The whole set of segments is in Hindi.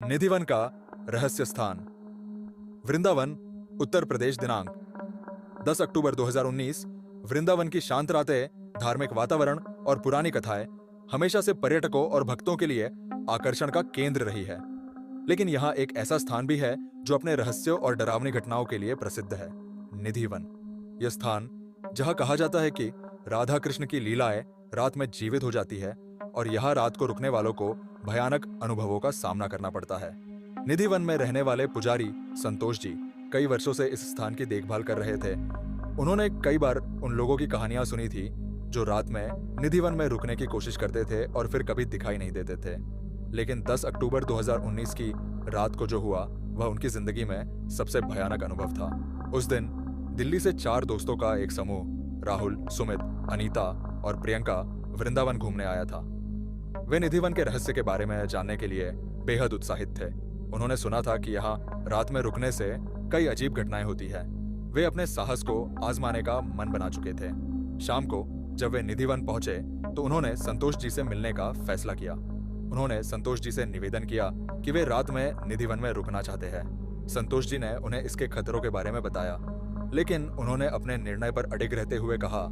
निधिवन का रहस्य स्थान। वृंदावन, उत्तर प्रदेश। दिनांक 10 अक्टूबर 2019। वृंदावन की शांत रातें, धार्मिक वातावरण और पुरानी कथाएं हमेशा से पर्यटकों और भक्तों के लिए आकर्षण का केंद्र रही है। लेकिन यहाँ एक ऐसा स्थान भी है जो अपने रहस्यों और डरावनी घटनाओं के लिए प्रसिद्ध है, निधिवन। यह स्थान, जहाँ कहा जाता है कि राधा कृष्ण की लीलाएं रात में जीवित हो जाती है और यहाँ रात को रुकने वालों को भयानक अनुभवों का सामना करना पड़ता है। निधिवन में रहने वाले पुजारी संतोष जी कई वर्षों से इस स्थान की देखभाल कर रहे थे। उन्होंने कई बार उन लोगों की कहानियां सुनी थी जो रात में निधिवन में रुकने की कोशिश करते थे और फिर कभी दिखाई नहीं देते थे। लेकिन 10 अक्टूबर 2019 की रात को जो हुआ वह उनकी जिंदगी में सबसे भयानक अनुभव था। उस दिन दिल्ली से 4 दोस्तों का एक समूह राहुल, सुमित, अनीता और प्रियंका वृंदावन घूमने आया था। वे निधिवन के रहस्य के बारे में जानने के लिए बेहद उत्साहित थे। उन्होंने सुना था कि यहाँ रात में रुकने से कई अजीब घटनाएं होती है। वे अपने साहस को आजमाने का मन बना चुके थे। शाम को जब वे निधिवन पहुंचे तो उन्होंने संतोष जी से मिलने का फैसला किया। उन्होंने संतोष जी से निवेदन किया कि वे रात में निधिवन में रुकना चाहते हैं। संतोष जी ने उन्हें इसके खतरों के बारे में बताया, लेकिन उन्होंने अपने निर्णय पर अडिग रहते हुए कहा,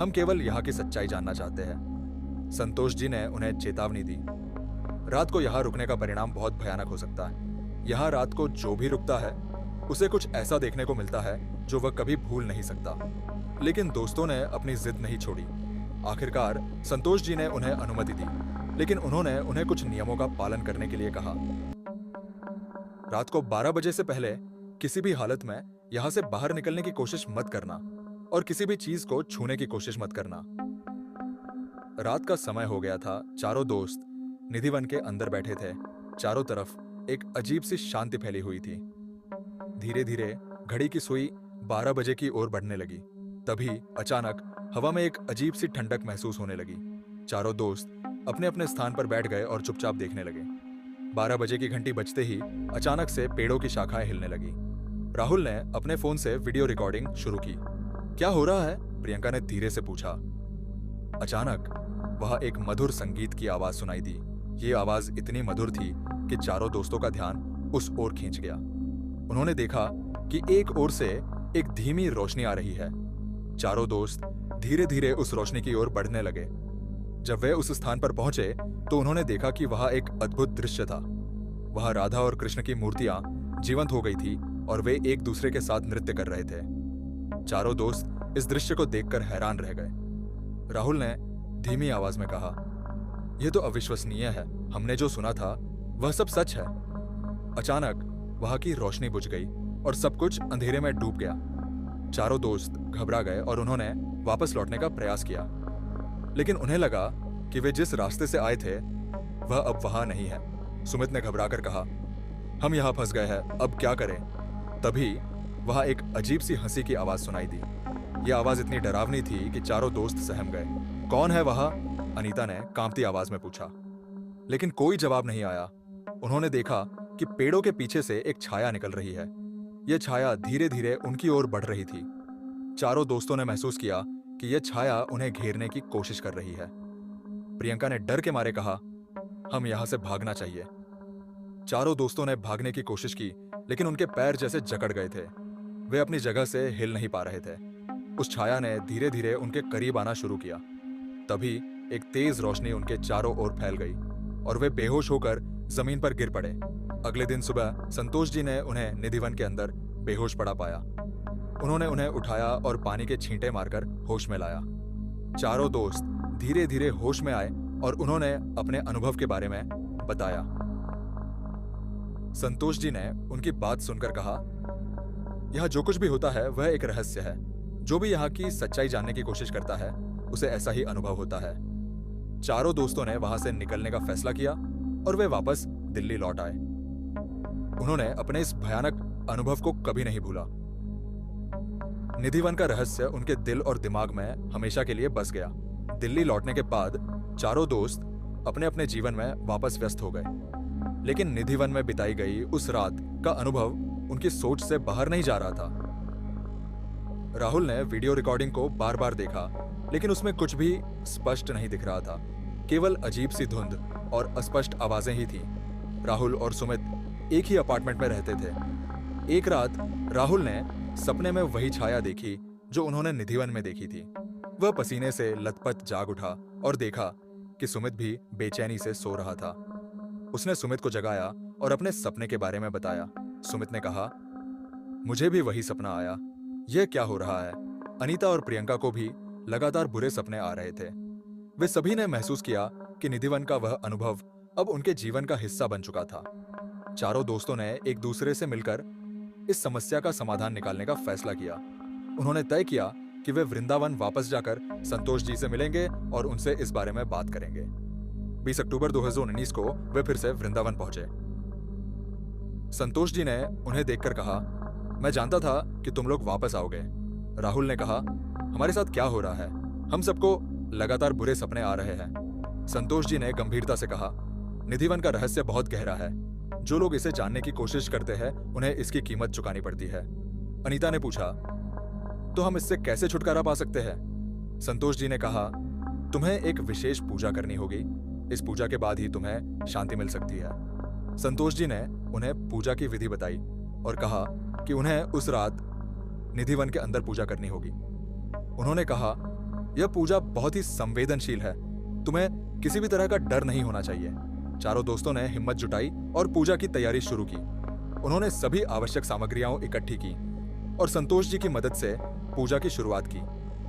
हम केवल यहाँ की सच्चाई जानना चाहते हैं। संतोष जी ने उन्हें चेतावनी दी, रात को यहाँ रुकने का परिणाम बहुत भयानक हो सकता है। यहाँ रात को जो भी रुकता है उसे कुछ ऐसा देखने को मिलता है जो वह कभी भूल नहीं सकता। लेकिन दोस्तों ने अपनी जिद नहीं छोड़ी। आखिरकार संतोष जी ने उन्हें अनुमति दी, लेकिन उन्होंने उन्हें कुछ नियमों का पालन करने के लिए कहा। रात को 12 बजे से पहले किसी भी हालत में यहाँ से बाहर निकलने की कोशिश मत करना और किसी भी चीज को छूने की कोशिश मत करना। रात का समय हो गया था। चारों दोस्त निधिवन के अंदर बैठे थे। चारों तरफ एक अजीब सी शांति फैली हुई थी। धीरे धीरे घड़ी की सुई 12 बजे की ओर बढ़ने लगी। तभी अचानक हवा में एक अजीब सी ठंडक महसूस होने लगी। चारों दोस्त अपने अपने स्थान पर बैठ गए और चुपचाप देखने लगे। 12 बजे की घंटी बजते ही अचानक से पेड़ों की शाखाएं हिलने लगी। राहुल ने अपने फोन से वीडियो रिकॉर्डिंग शुरू की। क्या हो रहा है? प्रियंका ने धीरे से पूछा। अचानक वहां एक मधुर संगीत की आवाज सुनाई दी। ये आवाज इतनी मधुर थी कि चारों दोस्तों का ध्यान उस ओर खींच गया। उन्होंने देखा कि एक ओर से एक धीमी रोशनी आ रही है। चारों दोस्त धीरे धीरे उस रोशनी की ओर बढ़ने लगे। जब वे उस स्थान पर पहुंचे तो उन्होंने देखा कि वहां एक अद्भुत दृश्य था। वहां राधा और कृष्ण की मूर्तियां जीवंत हो गई थी और वे एक दूसरे के साथ नृत्य कर रहे थे। चारों दोस्त इस दृश्य को देखकर हैरान रह गए। राहुल ने धीमी आवाज में कहा, यह तो अविश्वसनीय है। हमने जो सुना था वह सब सच है। अचानक वहां की रोशनी बुझ गई और सब कुछ अंधेरे में डूब गया। चारों दोस्त घबरा गए और उन्होंने वापस लौटने का प्रयास किया, लेकिन उन्हें लगा कि वे जिस रास्ते से आए थे वह अब वहां नहीं है। सुमित ने घबराकर कहा, हम यहां फंस गए हैं, अब क्या करें? तभी वहां एक अजीब सी हंसी की आवाज सुनाई दी। यह आवाज इतनी डरावनी थी कि चारों दोस्त सहम गए। कौन है वहां? अनीता ने कांपती आवाज में पूछा, लेकिन कोई जवाब नहीं आया। उन्होंने देखा कि पेड़ों के पीछे से एक छाया निकल रही है। यह छाया धीरे धीरे उनकी ओर बढ़ रही थी। चारों दोस्तों ने महसूस किया कि यह छाया उन्हें घेरने की कोशिश कर रही है। प्रियंका ने डर के मारे कहा, हम यहां से भागना चाहिए। चारों दोस्तों ने भागने की कोशिश की, लेकिन उनके पैर जैसे जकड़ गए थे। वे अपनी जगह से हिल नहीं पा रहे थे। उस छाया ने धीरे धीरे उनके करीब आना शुरू किया। तभी एक तेज रोशनी उनके चारों ओर फैल गई और वे बेहोश होकर जमीन पर गिर पड़े। अगले दिन सुबह संतोष जी ने उन्हें निधिवन के अंदर बेहोश पड़ा पाया। उन्होंने उन्हें उठाया और पानी के छींटे मारकर होश में लाया। चारों दोस्त धीरे धीरे होश में आए और उन्होंने अपने अनुभव के बारे में बताया। संतोष जी ने उनकी बात सुनकर कहा, यह जो कुछ भी होता है वह एक रहस्य है। जो भी यहाँ की सच्चाई जानने की कोशिश करता है उसे ऐसा ही अनुभव होता है। चारों दोस्तों ने वहां से निकलने का फैसला किया और वे वापस दिल्ली लौट आए। उन्होंने अपने इस भयानक अनुभव को कभी नहीं भूला। निधिवन का रहस्य उनके दिल और दिमाग में हमेशा के लिए बस गया। दिल्ली लौटने के बाद चारों दोस्त अपने अपने जीवन में वापस व्यस्त हो गए, लेकिन निधिवन में बिताई गई उस रात का अनुभव उनकी सोच से बाहर नहीं जा रहा था। राहुल ने वीडियो रिकॉर्डिंग को बार बार देखा, लेकिन उसमें कुछ भी स्पष्ट नहीं दिख रहा था। केवल अजीब सी धुंध और अस्पष्ट आवाजें ही थीं। राहुल और सुमित एक ही अपार्टमेंट में रहते थे। एक रात राहुल ने सपने में वही छाया देखी जो उन्होंने निधिवन में देखी थी। वह पसीने से लथपथ जाग उठा और देखा कि सुमित भी बेचैनी से सो रहा था। उसने सुमित को जगाया और अपने सपने के बारे में बताया। सुमित ने कहा, मुझे भी वही सपना आया। यह क्या हो रहा है? अनीता और प्रियंका को भी लगातार बुरे सपने आ रहे थे। वे सभी ने महसूस किया कि निधिवन का वह अनुभव अब उनके जीवन का हिस्सा बन चुका था। चारों दोस्तों ने एक दूसरे से मिलकर इस समस्या का समाधान निकालने का फैसला किया। उन्होंने तय किया कि वे वृंदावन वापस जाकर संतोष जी से मिलेंगे और उनसे इस बारे में बात करेंगे। 20 अक्टूबर 2019 को वे फिर से वृंदावन पहुंचे। संतोष जी ने उन्हें देखकर कहा, मैं जानता था कि तुम लोग वापस आओगे। राहुल ने कहा, हमारे साथ क्या हो रहा है? हम सबको लगातार बुरे सपने आ रहे हैं। संतोष जी ने गंभीरता से कहा, निधिवन का रहस्य बहुत गहरा है। जो लोग इसे जानने की कोशिश करते हैं उन्हें इसकी कीमत चुकानी पड़ती है। अनीता ने पूछा, तो हम इससे कैसे छुटकारा पा सकते हैं? संतोष जी ने कहा, तुम्हें एक विशेष पूजा करनी होगी। इस पूजा के बाद ही तुम्हें शांति मिल सकती है। संतोष जी ने उन्हें पूजा की विधि बताई और कहा कि उन्हें उस रात निधिवन के अंदर पूजा करनी होगी। उन्होंने कहा, यह पूजा बहुत ही संवेदनशील है। तुम्हें किसी भी तरह का डर नहीं होना चाहिए। चारों दोस्तों ने हिम्मत जुटाई और पूजा की तैयारी शुरू की। उन्होंने सभी आवश्यक सामग्रियां इकट्ठी की और संतोष जी की मदद से पूजा की शुरुआत की।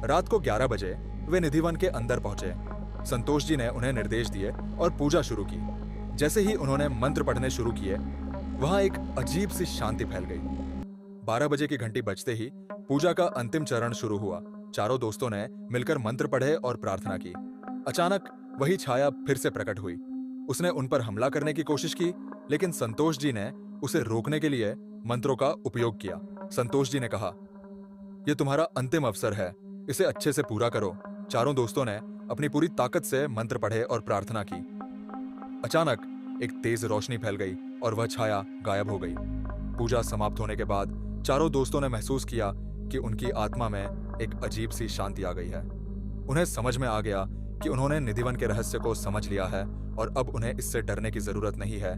रात को 11 बजे वे निधिवन के अंदर पहुंचे। संतोष जी ने उन्हें निर्देश दिए और पूजा शुरू की। जैसे ही उन्होंने मंत्र पढ़ने शुरू किए, वहां एक अजीब सी शांति फैल गई। 12 बजे की घंटी बजते ही पूजा का अंतिम चरण शुरू हुआ। चारों दोस्तों ने मिलकर मंत्र पढ़े और प्रार्थना की। अचानक वही छाया फिर से प्रकट हुई। उसने उन पर हमला करने की कोशिश की, लेकिन संतोष जी ने उसे रोकने के लिए मंत्रों का उपयोग किया। संतोष जी ने कहा, यह तुम्हारा अंतिम अवसर है, इसे अच्छे से पूरा करो। चारों दोस्तों ने अपनी पूरी ताकत से मंत्र पढ़े और प्रार्थना की। अचानक एक तेज रोशनी फैल गई और वह छाया गायब हो गई। पूजा समाप्त होने के बाद चारों दोस्तों ने महसूस किया कि उनकी आत्मा में एक अजीब सी शांति आ गई है। उन्हें समझ में आ गया कि उन्होंने निधिवन के रहस्य को समझ लिया है और अब उन्हें इससे डरने की जरूरत नहीं है